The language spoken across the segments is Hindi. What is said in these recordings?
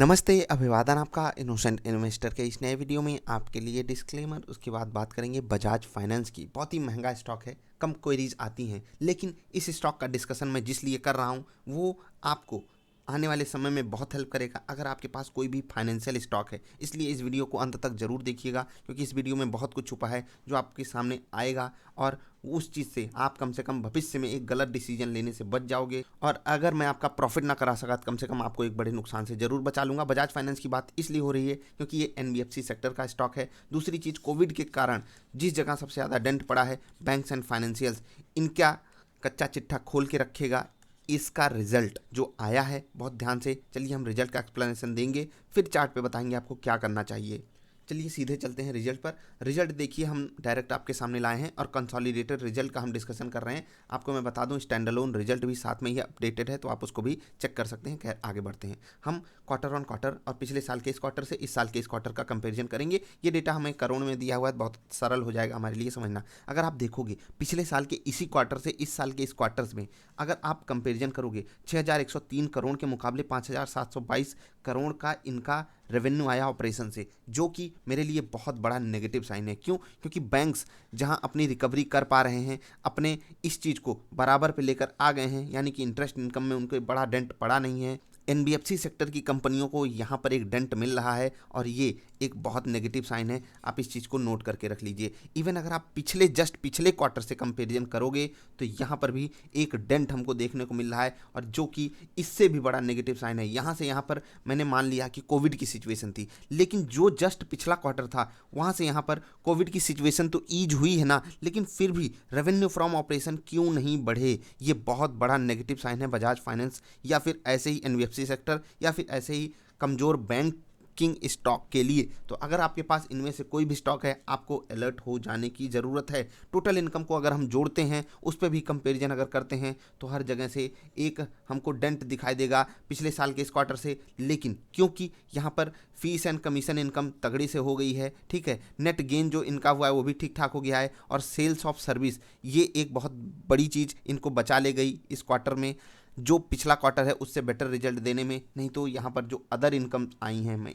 नमस्ते, अभिवादन आपका इनोसेंट इन्वेस्टर के इस नए वीडियो में आपके लिए डिस्क्लेमर। उसके बाद बात करेंगे बजाज फाइनेंस की। बहुत ही महंगा स्टॉक है, कम क्वेरीज आती हैं, लेकिन इस स्टॉक का डिस्कशन मैं जिस लिए कर रहा हूँ वो आपको आने वाले समय में बहुत हेल्प करेगा अगर आपके पास कोई भी फाइनेंशियल स्टॉक है। इसलिए इस वीडियो को अंत तक जरूर देखिएगा, क्योंकि इस वीडियो में बहुत कुछ छुपा है जो आपके सामने आएगा और उस चीज़ से आप कम से कम भविष्य में एक गलत डिसीजन लेने से बच जाओगे। और अगर मैं आपका प्रॉफिट ना करा सका तो कम से कम आपको एक बड़े नुकसान से जरूर बचा लूंगा। बजाज फाइनेंस की बात इसलिए हो रही है क्योंकि ये एनबीएफसी सेक्टर का स्टॉक है। दूसरी चीज़, कोविड के कारण जिस जगह सबसे ज़्यादा डेंट पड़ा है, बैंक्स एंड फाइनेंशियल्स इनका कच्चा चिट्ठा खोल के रखेगा। इसका रिजल्ट जो आया है, बहुत ध्यान से चलिए हम रिजल्ट का एक्सप्लेनेशन देंगे, फिर चार्ट पे बताएंगे आपको क्या करना चाहिए। चलिए सीधे चलते हैं रिजल्ट पर। रिजल्ट देखिए हम डायरेक्ट आपके सामने लाए हैं और कंसोलिडेटेड रिजल्ट का हम डिस्कशन कर रहे हैं। आपको मैं बता दूं, स्टैंड अलोन रिजल्ट भी साथ में ही अपडेटेड है, तो आप उसको भी चेक कर सकते हैं। खैर आगे बढ़ते हैं। हम क्वार्टर ऑन क्वार्टर और पिछले साल के इस क्वार्टर से इस साल के इस क्वार्टर का कंपेरिजन करेंगे। ये डेटा हमें करोड़ में दिया हुआ है, बहुत सरल हो जाएगा हमारे लिए समझना। अगर आप देखोगे पिछले साल के इसी क्वार्टर से इस साल के इस क्वार्टर्स में अगर आप कंपेरिजन करोगे, 6103 करोड़ के मुकाबले 5722 करोड़ का इनका रेवेन्यू आया ऑपरेशन से, जो कि मेरे लिए बहुत बड़ा नेगेटिव साइन है। क्यों? क्योंकि बैंक्स जहां अपनी रिकवरी कर पा रहे हैं, अपने इस चीज़ को बराबर पे लेकर आ गए हैं, यानी कि इंटरेस्ट इनकम में उनको बड़ा डेंट पड़ा नहीं है। एनबीएफसी सेक्टर की कंपनियों को यहाँ पर एक डेंट मिल रहा है और ये एक बहुत नेगेटिव साइन है। आप इस चीज़ को नोट करके रख लीजिए। इवन अगर आप पिछले क्वार्टर से कंपेरिजन करोगे तो यहाँ पर भी एक डेंट हमको देखने को मिल रहा है, और जो कि इससे भी बड़ा नेगेटिव साइन है। यहाँ से यहाँ पर मैंने मान लिया कि कोविड की सिचुएशन थी, लेकिन जो जस्ट पिछला क्वार्टर था वहाँ से यहाँ पर कोविड की सिचुएशन तो ईज हुई है ना, लेकिन फिर भी रेवेन्यू फ्रॉम ऑपरेशन क्यों नहीं बढ़े, ये बहुत बड़ा नेगेटिव साइन है बजाज फाइनेंस या फिर ऐसे ही एनबीएफसी सेक्टर या फिर ऐसे ही कमज़ोर बैंकिंग स्टॉक के लिए। तो अगर आपके पास इनमें से कोई भी स्टॉक है, आपको अलर्ट हो जाने की ज़रूरत है। टोटल इनकम को अगर हम जोड़ते हैं, उस पर भी कंपैरिजन अगर करते हैं, तो हर जगह से एक हमको डेंट दिखाई देगा पिछले साल के इस क्वार्टर से। लेकिन क्योंकि यहाँ पर फीस एंड कमीशन इनकम तगड़ी से हो गई है, ठीक है, नेट गेन जो इनका हुआ है वो भी ठीक ठाक हो गया है, और सेल्स ऑफ सर्विस ये एक बहुत बड़ी चीज़ इनको बचा ले गई इस क्वार्टर में, जो पिछला क्वार्टर है उससे बेटर रिजल्ट देने में। नहीं तो यहाँ पर जो अदर इनकम आई हैं,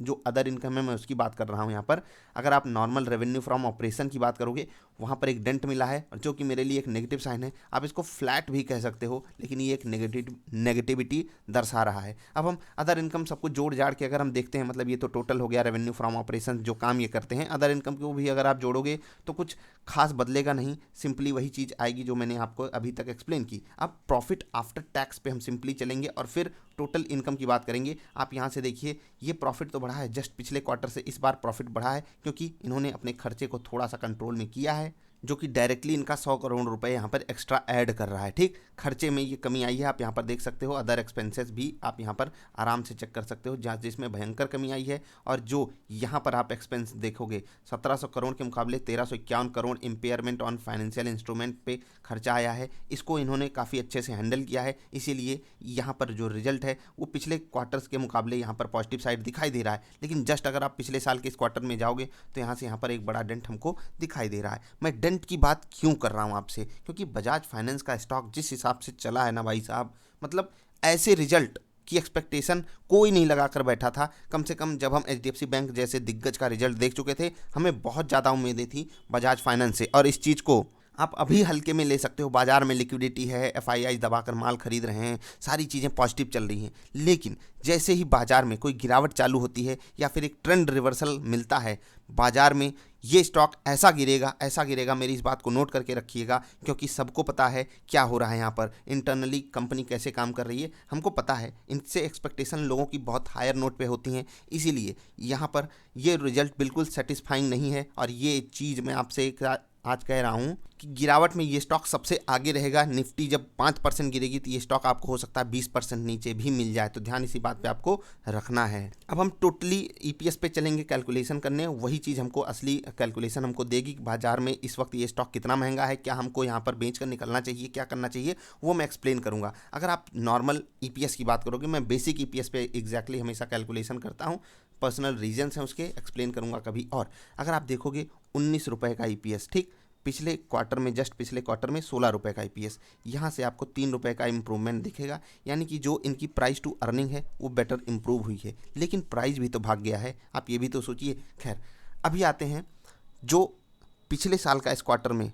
जो अदर इनकम है मैं उसकी बात कर रहा हूँ। यहाँ पर अगर आप नॉर्मल रेवेन्यू फ्रॉम ऑपरेशन की बात करोगे, वहाँ पर एक डेंट मिला है, और जो कि मेरे लिए एक नेगेटिव साइन है। आप इसको फ्लैट भी कह सकते हो, लेकिन ये एक नेगेटिविटी दर्शा रहा है। अब हम अदर इनकम सबको जोड़ जाड़ के अगर हम देखते हैं, मतलब ये तो टोटल हो गया रेवेन्यू फ्रॉम ऑपरेशन जो काम ये करते हैं। अदर इनकम को भी अगर आप जोड़ोगे तो कुछ खास बदलेगा नहीं, सिंपली वही चीज़ आएगी जो मैंने आपको अभी तक एक्सप्लेन की। अब प्रॉफिट आफ्टर टैक्स पे हम सिंपली चलेंगे और फिर टोटल इनकम की बात करेंगे। आप यहाँ से देखिए, ये प्रॉफिट तो बढ़ा है, जस्ट पिछले क्वार्टर से इस बार प्रॉफिट बढ़ा है क्योंकि इन्होंने अपने खर्चे को थोड़ा सा कंट्रोल में किया है, जो कि डायरेक्टली इनका 100 करोड़ रुपए यहाँ पर एक्स्ट्रा ऐड कर रहा है। ठीक, खर्चे में ये कमी आई है, आप यहाँ पर देख सकते हो। अदर एक्सपेंसेस भी आप यहाँ पर आराम से चेक कर सकते हो, जहाँ जिसमें भयंकर कमी आई है। और जो यहाँ पर आप एक्सपेंस देखोगे, 1700 करोड़ के मुकाबले 1351 crore impairment on financial instrument पे खर्चा आया है। इसको इन्होंने काफ़ी अच्छे से हैंडल किया है, इसीलिए यहाँ पर जो रिजल्ट है वो पिछले क्वार्टर्स के मुकाबले यहाँ पर पॉजिटिव साइड दिखाई दे रहा है। लेकिन जस्ट अगर आप पिछले साल के इस क्वार्टर में जाओगे तो यहाँ से यहाँ पर एक बड़ा डेंट हमको दिखाई दे रहा है। मैं डेंट की बात क्यों कर रहा हूँ आपसे, क्योंकि बजाज फाइनेंस का स्टॉक जिस हिसाब से चला है ना भाई साहब, मतलब ऐसे रिजल्ट की एक्सपेक्टेशन कोई नहीं लगा कर बैठा था। कम से कम जब हम एचडीएफसी बैंक जैसे दिग्गज का रिजल्ट देख चुके थे, हमें बहुत ज़्यादा उम्मीदें थी बजाज फाइनेंस से। और इस चीज़ को आप अभी हल्के में ले सकते हो, बाजार में लिक्विडिटी है, एफआईआई दबाकर माल खरीद रहे हैं, सारी चीज़ें पॉजिटिव चल रही हैं। लेकिन जैसे ही बाजार में कोई गिरावट चालू होती है या फिर एक ट्रेंड रिवर्सल मिलता है बाजार में, ये स्टॉक ऐसा गिरेगा, मेरी इस बात को नोट करके रखिएगा, क्योंकि सबको पता है क्या हो रहा है यहाँ पर, इंटरनली कंपनी कैसे काम कर रही है हमको पता है। इनसे एक्सपेक्टेशन लोगों की बहुत हायर नोट पे होती हैं, इसीलिए यहाँ पर ये रिजल्ट बिल्कुल सेटिस्फाइंग नहीं है। और ये चीज़ मैं आपसे एक आज कह रहा हूँ कि गिरावट में ये स्टॉक सबसे आगे रहेगा। निफ्टी जब 5% गिरेगी तो ये स्टॉक आपको हो सकता है 20% नीचे भी मिल जाए, तो ध्यान इसी बात पे आपको रखना है। अब हम टोटली ईपीएस पे चलेंगे कैलकुलेशन करने, वही चीज़ हमको असली कैलकुलेशन हमको देगी कि बाजार में इस वक्त ये स्टॉक कितना महंगा है, क्या हमको यहाँ पर बेच कर निकलना चाहिए, क्या करना चाहिए, वो मैं एक्सप्लेन करूँगा। अगर आप नॉर्मल ईपीएस की बात करोगे, मैं बेसिक ईपीएस पे एग्जैक्टली हमेशा कैलकुलेशन करता हूँ, पर्सनल रीजन्स हैं उसके, एक्सप्लेन करूँगा कभी और। अगर आप देखोगे 19 रुपये का ईपीएस, ठीक, पिछले क्वार्टर में, जस्ट पिछले क्वार्टर में 16 रुपये का ईपीएस, यहाँ से आपको 3 रुपये का इम्प्रूवमेंट दिखेगा। यानी कि जो इनकी प्राइस टू अर्निंग है वो बेटर इम्प्रूव हुई है, लेकिन प्राइस भी तो भाग गया है, आप ये भी तो सोचिए। खैर, अभी आते हैं जो पिछले साल का इस क्वार्टर में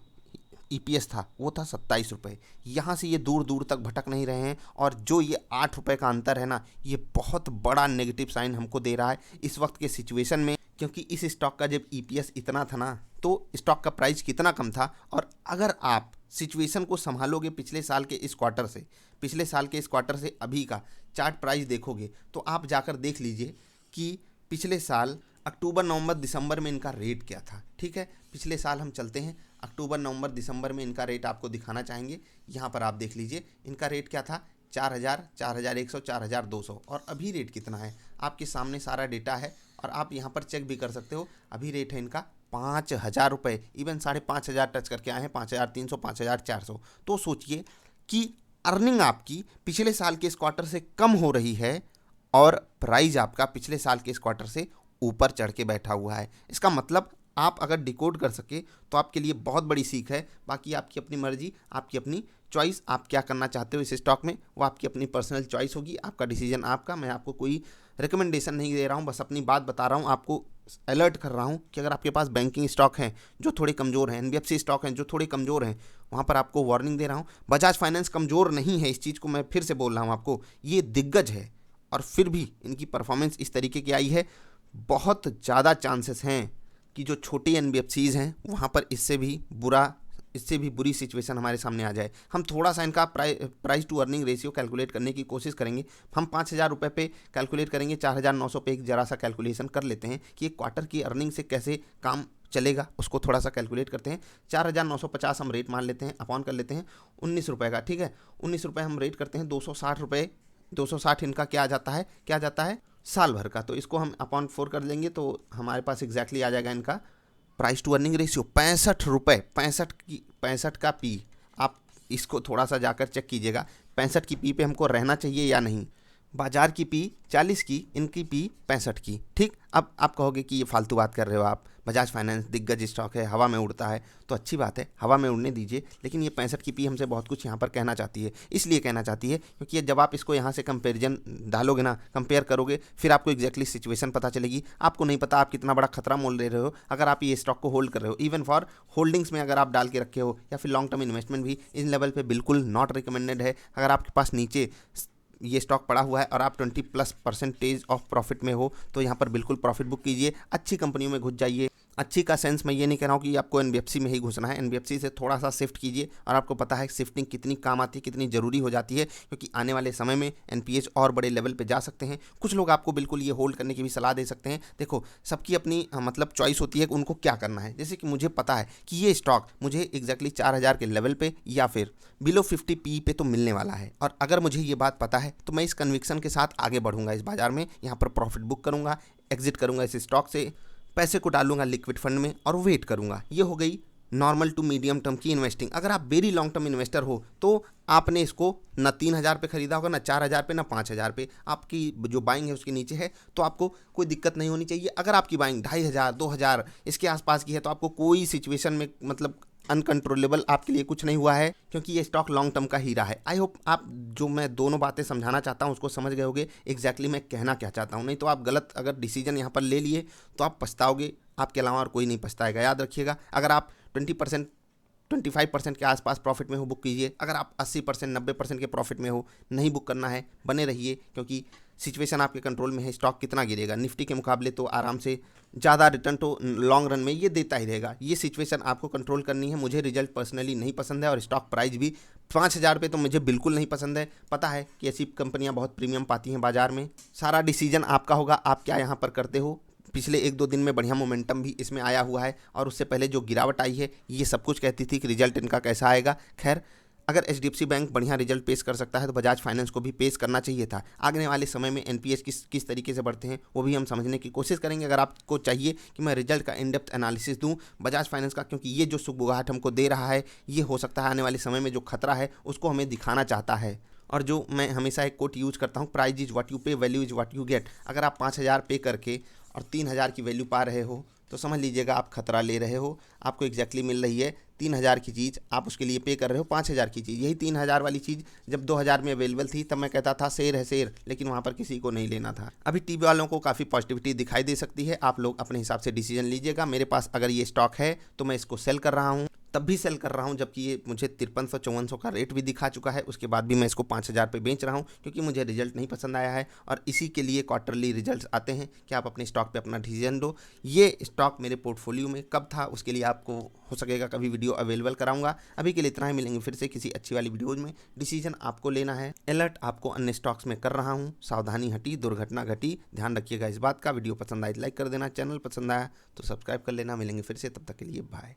ईपीएस था वो था 27 रुपये। यहाँ से ये दूर दूर तक भटक नहीं रहे हैं, और जो ये 8 रुपये का अंतर है ना, ये बहुत बड़ा नेगेटिव साइन हमको दे रहा है इस वक्त के सिचुएशन में। क्योंकि इस स्टॉक का जब ईपीएस इतना था ना, तो स्टॉक का प्राइस कितना कम था। और अगर आप सिचुएशन को संभालोगे पिछले साल के इस क्वार्टर से, पिछले साल के इस क्वार्टर से अभी का चार्ट प्राइस देखोगे, तो आप जाकर देख लीजिए कि पिछले साल अक्टूबर, नवंबर, दिसंबर में इनका रेट क्या था। ठीक है, पिछले साल हम चलते हैं, अक्टूबर, नवंबर, दिसंबर में इनका रेट आपको दिखाना चाहेंगे। यहाँ पर आप देख लीजिए इनका रेट क्या था, 4000, 4100, 4200। और अभी रेट कितना है आपके सामने सारा डेटा है, और आप यहाँ पर चेक भी कर सकते हो। अभी रेट है इनका 5000 रुपये, इवन 5500 टच करके आए हैं, 5300, 5400। तो सोचिए कि अर्निंग आपकी पिछले साल के इस क्वार्टर से कम हो रही है, और प्राइस आपका पिछले साल के इस क्वार्टर से ऊपर चढ़ के बैठा हुआ है। इसका मतलब आप अगर डिकोड कर सके तो आपके लिए बहुत बड़ी सीख है। बाकी आपकी अपनी मर्जी, आपकी अपनी चॉइस, आप क्या करना चाहते हो इस स्टॉक में, वो आपकी अपनी पर्सनल चॉइस होगी, आपका डिसीजन आपका। मैं आपको कोई रिकमेंडेशन नहीं दे रहा हूँ, बस अपनी बात बता रहा हूँ, आपको अलर्ट कर रहा हूँ कि अगर आपके पास बैंकिंग स्टॉक हैं जो थोड़े कमज़ोर हैं, एनबीएफसी स्टॉक हैं जो थोड़े कमज़ोर हैं, वहाँ पर आपको वार्निंग दे रहा हूँ। बजाज फाइनेंस कमज़ोर नहीं है, इस चीज़ को मैं फिर से बोल रहा हूँ आपको, ये दिग्गज है, और फिर भी इनकी परफॉर्मेंस इस तरीके की आई है। बहुत ज़्यादा चांसेस हैं कि जो छोटी एनबीएफसीज़ हैं वहाँ पर इससे भी बुरी सिचुएशन हमारे सामने आ जाए। हम थोड़ा सा इनका price to earning ratio calculate करने की कोशिश करेंगे। हम 5000 रुपये पे कैलकुलेट करेंगे, 4900 पे एक जरा सा कैलकुलेशन कर लेते हैं कि एक क्वार्टर की अर्निंग से कैसे काम चलेगा, उसको थोड़ा सा कैलकुलेट करते हैं। 4950 हम रेट मान लेते हैं, अपॉन कर लेते हैं 19 रुपये का। ठीक है, 19 रुपये हम रेट करते हैं, 260 रुपये, 260 इनका क्या आ जाता है साल भर का। तो इसको हम अपॉन 4 कर लेंगे तो हमारे पास एग्जैक्टली आ जाएगा इनका प्राइस टू अर्निंग रेशियो 65 रुपये। 65 का पी, आप इसको थोड़ा सा जाकर चेक कीजिएगा, 65 की पी पे हमको रहना चाहिए या नहीं। बाजार की पी 40 की, इनकी पी 65 की। ठीक, अब आप कहोगे कि ये फालतू बात कर रहे हो आप, बजाज फाइनेंस दिग्गज स्टॉक है, हवा में उड़ता है, तो अच्छी बात है, हवा में उड़ने दीजिए, लेकिन ये 65 की पी हमसे बहुत कुछ यहाँ पर कहना चाहती है। इसलिए कहना चाहती है क्योंकि जब आप इसको यहाँ से कंपेरिजन डालोगे ना, कंपेयर करोगे, फिर आपको एग्जैक्टली सिचुएशन पता चलेगी। आपको नहीं पता आप कितना बड़ा खतरा मोल ले रहे हो अगर आप ये स्टॉक को होल्ड कर रहे हो। इवन फॉर होल्डिंग्स में अगर आप डाल के रखे हो, या फिर लॉन्ग टर्म इन्वेस्टमेंट भी इन लेवल पर बिल्कुल नॉट रिकमेंडेड है। अगर आपके पास नीचे ये स्टॉक पड़ा हुआ है और आप 20+% ऑफ प्रॉफिट में हो, तो यहाँ पर बिल्कुल प्रॉफिट बुक कीजिए, अच्छी कंपनियों में घुस जाइए। अच्छी का सेंस मैं ये नहीं कह रहा हूँ कि आपको एनबीएफसी में ही घुसना है, एनबीएफसी से थोड़ा सा शिफ्ट कीजिए। और आपको पता है शिफ्टिंग कितनी काम आती है, कितनी ज़रूरी हो जाती है, क्योंकि आने वाले समय में एनपीएस और बड़े लेवल पे जा सकते हैं। कुछ लोग आपको बिल्कुल ये होल्ड करने की भी सलाह दे सकते हैं। देखो, सबकी अपनी मतलब चॉइस होती है कि उनको क्या करना है। जैसे कि मुझे पता है कि ये स्टॉक मुझे एग्जैक्टली 4000 के लेवल पे या फिर बिलो 50 पी पे तो मिलने वाला है, और अगर मुझे ये बात पता है तो मैं इस कन्विक्शन के साथ आगे बढ़ूंगा इस बाजार में। यहाँ पर प्रॉफिट बुक करूंगा, एग्जिट करूंगा इस स्टॉक से, पैसे को डालूंगा लिक्विड फंड में और वेट करूंगा। ये हो गई नॉर्मल टू मीडियम टर्म की इन्वेस्टिंग। अगर आप वेरी लॉन्ग टर्म इन्वेस्टर हो तो आपने इसको ना 3000 पे खरीदा होगा, ना 4000 पे, ना 5000 पे। आपकी जो बाइंग है उसके नीचे है, तो आपको कोई दिक्कत नहीं होनी चाहिए। अगर आपकी बाइंग 2500, 2000 इसके आसपास की है, तो आपको कोई सिचुएशन में मतलब अनकंट्रोलेबल आपके लिए कुछ नहीं हुआ है, क्योंकि ये स्टॉक लॉन्ग टर्म का हीरा है। आई होप आप जो मैं दोनों बातें समझाना चाहता हूँ उसको समझ गए होगे एग्जैक्टली मैं कहना क्या चाहता हूँ। नहीं तो आप गलत अगर डिसीजन यहाँ पर ले लिए तो आप पछताओगे, आपके अलावा और कोई नहीं पछताएगा। याद रखिएगा, अगर आप 20%, 25% के आसपास प्रॉफिट में हो, बुक कीजिए। अगर आप 80%, 90% के प्रॉफिट में हो, नहीं बुक करना है, बने रहिए, क्योंकि सिचुएशन आपके कंट्रोल में है। स्टॉक कितना गिरेगा, निफ्टी के मुकाबले तो आराम से ज़्यादा रिटर्न तो लॉन्ग रन में ये देता ही रहेगा। ये सिचुएशन आपको कंट्रोल करनी है। मुझे रिजल्ट पर्सनली नहीं पसंद है, और स्टॉक प्राइस भी 5000 पे तो मुझे बिल्कुल नहीं पसंद है। पता है कि ऐसी कंपनियां बहुत प्रीमियम पाती हैं बाजार में। सारा डिसीजन आपका होगा, आप क्या यहाँ पर करते हो। पिछले 1-2 दिन में बढ़िया मोमेंटम भी इसमें आया हुआ है, और उससे पहले जो गिरावट आई है ये सब कुछ कहती थी कि रिजल्ट इनका कैसा आएगा। खैर, अगर एचडीएफसी बैंक बढ़िया रिजल्ट पेश कर सकता है तो बजाज फाइनेंस को भी पेश करना चाहिए था। आने वाले समय में एनपीएस किस तरीके से बढ़ते हैं वो भी हम समझने की कोशिश करेंगे। अगर आपको चाहिए कि मैं रिजल्ट का इन डेप्थ एनालिसिस दूं बजाज फाइनेंस का, क्योंकि ये जो सुगबुगाहट हमको दे रहा है, ये हो सकता है आने वाले समय में जो खतरा है उसको हमें दिखाना चाहता है। और जो मैं हमेशा एक कोट यूज करता हूँ, प्राइस इज व्हाट यू पे, value is what you get. अगर आप 5000 पे करके और 3000 की वैल्यू पा रहे हो तो समझ लीजिएगा आप खतरा ले रहे हो। आपको एग्जैक्टली मिल रही है 3000 की चीज़, आप उसके लिए पे कर रहे हो 5000 की चीज़। यही 3000 वाली चीज़ जब 2000 में अवेलेबल थी तब मैं कहता था शेर है शेर, लेकिन वहाँ पर किसी को नहीं लेना था। अभी टीवी वालों को काफ़ी पॉजिटिविटी दिखाई दे सकती है, आप लोग अपने हिसाब से डिसीजन लीजिएगा। मेरे पास अगर ये स्टॉक है तो मैं इसको सेल कर रहा हूँ, तब भी सेल कर रहा हूँ जबकि ये मुझे 5300-5400 का रेट भी दिखा चुका है। उसके बाद भी मैं इसको 5000 पे बेच रहा हूँ क्योंकि मुझे रिजल्ट नहीं पसंद आया है। और इसी के लिए क्वार्टरली रिजल्ट्स आते हैं कि आप अपने स्टॉक पे अपना डिसीजन दो। ये स्टॉक मेरे पोर्टफोलियो में कब था उसके लिए आपको हो सकेगा कभी वीडियो अवेलेबल कराऊंगा। अभी के लिए इतना ही, मिलेंगे फिर से किसी अच्छी वाली वीडियोज में। डिसीजन आपको लेना है। अलर्ट आपको अन्य स्टॉक्स में कर रहा हूँ, सावधानी हटी दुर्घटना घटी, ध्यान रखिएगा इस बात का। वीडियो पसंद आए लाइक कर देना, चैनल पसंद आया तो सब्सक्राइब कर लेना। मिलेंगे फिर से, तब तक के लिए बाय।